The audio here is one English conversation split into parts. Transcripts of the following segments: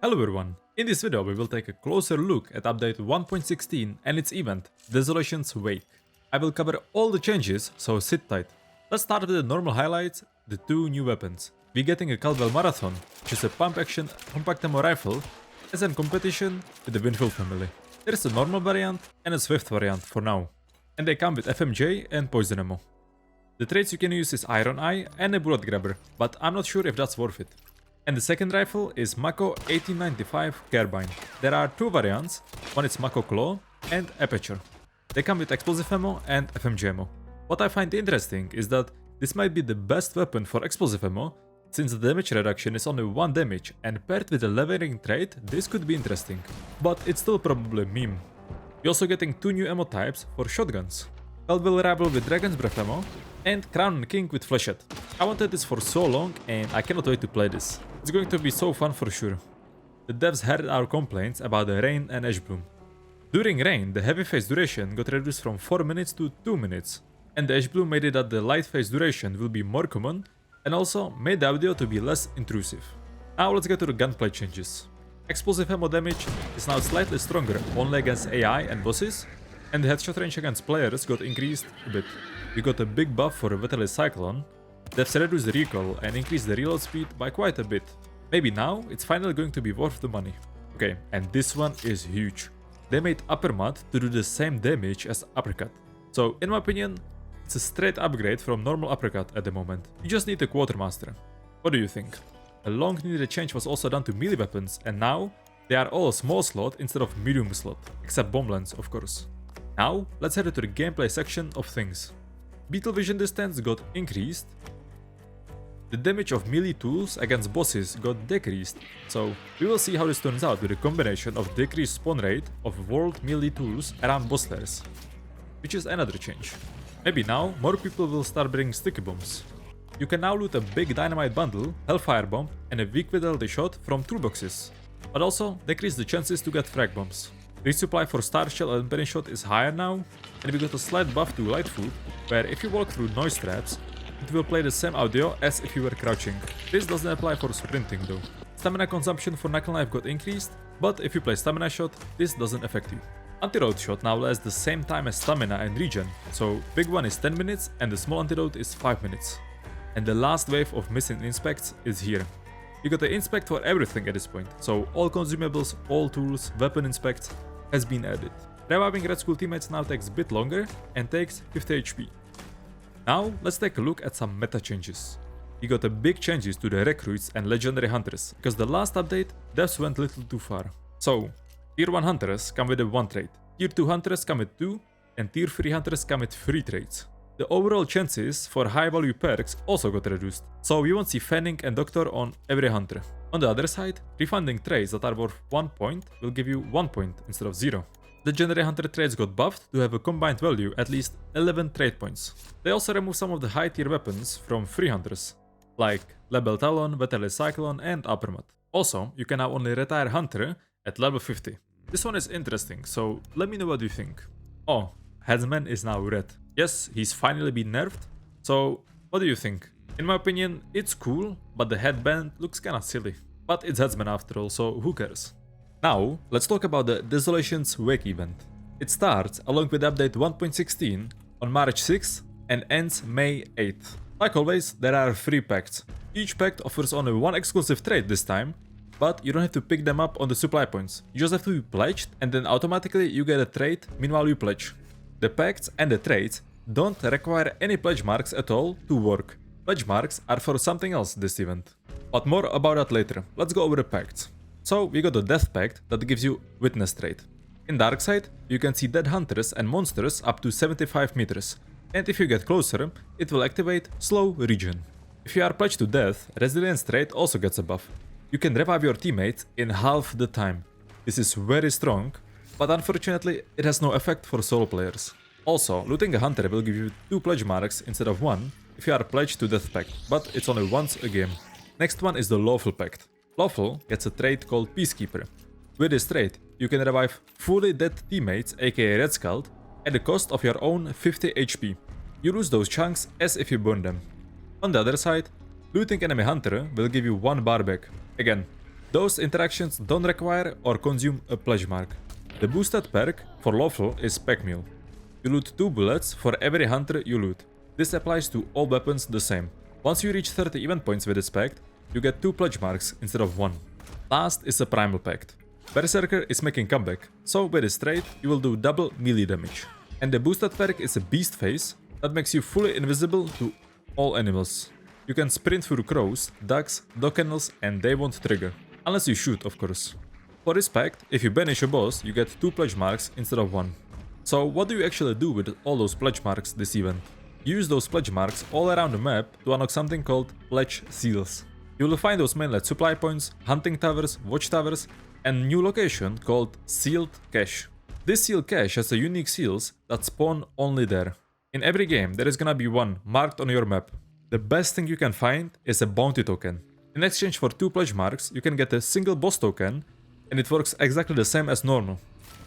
Hello everyone, in this video we will take a closer look at update 1.16 and its event, Desolation's Wake. I will cover all the changes, so sit tight. Let's start with the normal highlights, the two new weapons. We're getting a Caldwell Marathon, which is a pump action compact ammo rifle, as in competition with the Winfield family. There is a normal variant and a Swift variant for now, and they come with FMJ and poison ammo. The traits you can use is Iron Eye and a Bullet Grabber, but I'm not sure if that's worth it. And the second rifle is Mako 1895 Carbine. There are two variants, one is Mako Claw and Aperture. They come with explosive ammo and FMG ammo. What I find interesting is that this might be the best weapon for explosive ammo, since the damage reduction is only 1 damage, and paired with a levering trait, this could be interesting. But it's still probably a meme. We're also getting two new ammo types for shotguns. Caldwell Rebel with Dragon's Breath ammo, and Crown and King with Flechette. I wanted this for so long and I cannot wait to play this. It's going to be so fun for sure. The devs heard our complaints about the Rain and Ash Bloom. During Rain, the heavy phase duration got reduced from 4 minutes to 2 minutes, and the Ash Bloom made it that the light phase duration will be more common, and also made the audio to be less intrusive. Now let's get to the gunplay changes. Explosive ammo damage is now slightly stronger only against AI and bosses, and the headshot range against players got increased a bit. We got a big buff for a Veteran Cyclone. Devs reduced the recoil and increased the reload speed by quite a bit. Maybe now it's finally going to be worth the money. Okay, and this one is huge. They made Upper Mud to do the same damage as Uppercut. So in my opinion, it's a straight upgrade from normal Uppercut at the moment. You just need a Quartermaster. What do you think? A long needed change was also done to melee weapons, and now they are all small slot instead of medium slot, except bomb lens of course. Now let's head to the gameplay section of things. Beetle vision distance got increased. The damage of melee tools against bosses got decreased, so we will see how this turns out with a combination of decreased spawn rate of world melee tools around boss layers, which is another change. Maybe now more people will start bringing sticky bombs. You can now loot a big dynamite bundle, Hellfire Bomb and a weak vitality shot from toolboxes, but also decrease the chances to get frag bombs. Resupply for Star Shell and Penny Shot is higher now, and we got a slight buff to Light Food, where if you walk through noise traps, it will play the same audio as if you were crouching. This doesn't apply for sprinting though. Stamina consumption for Knuckle Knife got increased, but if you play Stamina Shot, this doesn't affect you. Antidote Shot now lasts the same time as Stamina and Regen, so big one is 10 minutes and the small antidote is 5 minutes. And the last wave of missing inspects is here. You got the inspect for everything at this point, so all consumables, all tools, weapon inspects has been added. Reviving Red Skull teammates now takes a bit longer and takes 50 HP. Now let's take a look at some meta changes. We got a big changes to the recruits and legendary hunters, because the last update devs went little too far. So, tier 1 hunters come with a 1 trait, tier 2 hunters come with 2, and tier 3 hunters come with 3 traits. The overall chances for high value perks also got reduced, so you won't see Fanning and Doctor on every hunter. On the other side, refunding traits that are worth 1 point will give you 1 point instead of 0. Legendary hunter traits got buffed to have a combined value at least 11 trait points. They also removed some of the high tier weapons from free hunters, like Lebel Talon, Veteran Cyclone and Upper Mud. Also, you can now only retire hunter at level 50. This one is interesting, so let me know what you think. Oh, Headsman is now red. Yes, he's finally been nerfed. So, what do you think? In my opinion, it's cool, but the headband looks kinda silly. But it's Headsman after all, so who cares? Now, let's talk about the Desolation's Wake event. It starts along with update 1.16 on March 6th and ends May 8th. Like always, there are 3 pacts. Each pact offers only 1 exclusive trait this time, but you don't have to pick them up on the supply points. You just have to be pledged and then automatically you get a trait meanwhile you pledge. The pacts and the traits don't require any pledge marks at all to work. Pledge marks are for something else this event. But more about that later. Let's go over the pacts. So we got the Death Pact that gives you Witness trait. In Darkside, you can see dead hunters and monsters up to 75 meters. And if you get closer, it will activate Slow Regen. If you are pledged to death, Resilience trait also gets a buff. You can revive your teammates in half the time. This is very strong, but unfortunately it has no effect for solo players. Also, looting a hunter will give you 2 pledge marks instead of 1 if you are pledged to Death Pact, but it's only once a game. Next one is the Lawful Pact. Lawful gets a trait called Peacekeeper. With this trait, you can revive fully dead teammates, aka Red Skull, at the cost of your own 50 HP. You lose those chunks as if you burn them. On the other side, looting enemy hunter will give you 1 bar back. Again, Those interactions don't require or consume a pledge mark. The boosted perk for Lawful is Pack Mule. You loot 2 bullets for every hunter you loot. This applies to all weapons the same. Once you reach 30 event points with this pact, you get 2 pledge marks instead of 1. Last is the Primal Pact. Berserker is making comeback, so with this trait you will do double melee damage. And the boosted perk is a beast face that makes you fully invisible to all animals. You can sprint through crows, ducks, dog kennels and they won't trigger. Unless you shoot, of course. For this pact, if you banish a boss, you get 2 pledge marks instead of 1. So what do you actually do with all those pledge marks this event? Use those pledge marks all around the map to unlock something called pledge seals. You will find those mainly at supply points, hunting towers, watchtowers, and a new location called sealed cache. This sealed cache has a unique seals that spawn only there. In every game there is gonna be one marked on your map. The best thing you can find is a bounty token. In exchange for 2 pledge marks you can get a single boss token and it works exactly the same as normal.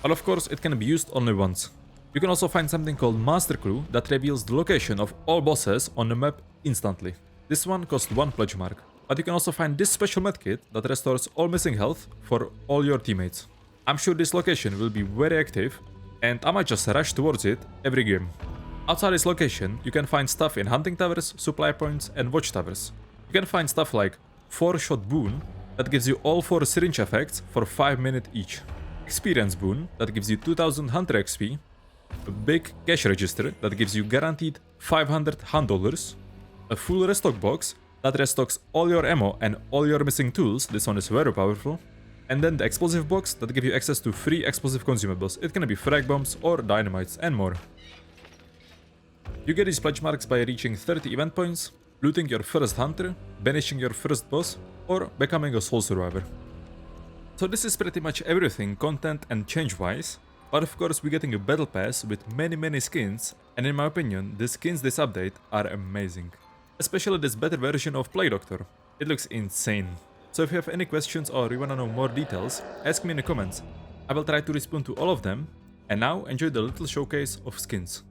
But of course it can be used only once. You can also find something called Master Clue that reveals the location of all bosses on the map instantly. This one costs 1 pledge mark. But you can also find this special medkit that restores all missing health for all your teammates. I'm sure this location will be very active and I might just rush towards it every game. Outside this location you can find stuff in hunting towers, supply points and watchtowers. You can find stuff like 4-shot boon that gives you all 4 syringe effects for 5 minutes each. Experience boon that gives you 2000 hunter XP. A big cash register that gives you guaranteed 500 $100, a full restock box that restocks all your ammo and all your missing tools, this one is very powerful, and then the explosive box that gives you access to free explosive consumables, it can be frag bombs or dynamites and more. You get these pledge marks by reaching 30 event points, looting your first hunter, banishing your first boss, or becoming a soul survivor. So this is pretty much everything content and change wise. But of course we're getting a battle pass with many skins, and in my opinion the skins this update are amazing. Especially this better version of Plague Doctor. It looks insane. So if you have any questions or you wanna know more details, ask me in the comments. I will try to respond to all of them. And now enjoy the little showcase of skins.